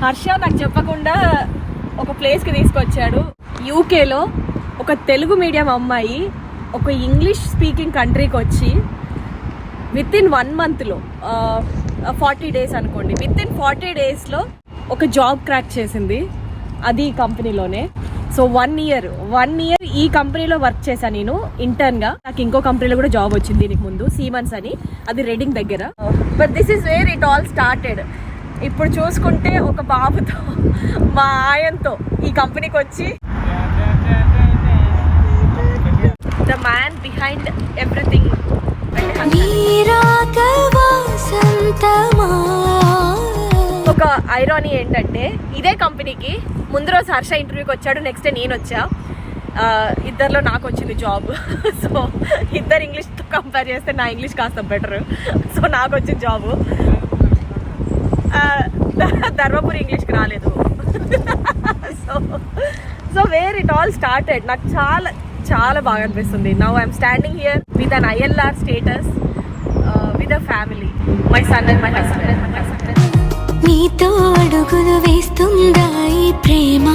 హర్ష నాకు చెప్పకుండా ఒక ప్లేస్కి తీసుకొచ్చాడు. యూకేలో ఒక తెలుగు మీడియం అమ్మాయి ఒక ఇంగ్లీష్ స్పీకింగ్ కంట్రీకి వచ్చి విత్ ఇన్ 1 monthలో 40 days అనుకోండి, విత్ ఇన్ 40 daysలో ఒక జాబ్ క్రాక్ చేసింది. అది ఈ కంపెనీలోనే. సో 1 year ఈ కంపెనీలో వర్క్ చేశాను నేను ఇంటర్న్గా. నాకు ఇంకో కంపెనీలో కూడా జాబ్ వచ్చింది దీనికి ముందు, సీమన్స్ అని, అది రెడింగ్ దగ్గర. But this is where it all started. ఇప్పుడు చూసుకుంటే ఒక బాబుతో మా ఆయనతో ఈ కంపెనీకి వచ్చి ద మ్యాన్ బిహైండ్ ఎవ్రీథింగ్. ఒక ఐరానీ ఏంటంటే ఇదే కంపెనీకి ముందు రోజు హర్ష ఇంటర్వ్యూకి వచ్చాడు, నెక్స్ట్ డే నేను వచ్చా. ఇద్దరిలో నాకు వచ్చింది జాబ్. సో ఇద్దరు ఇంగ్లీష్తో కంపేర్ చేస్తే నా ఇంగ్లీష్ కాస్త బెటర్. సో నాకు వచ్చింది జాబు. ధర్మపురి ఇంగ్లీష్కి రాలేదు. So where it all started. నాకు చాలా చాలా బాగా అనిపిస్తుంది. Now I'm standing here with an ILR status, with a family, my son and my husband. నీతో అడుగులు వేస్తుందా ఈ ప్రేమ.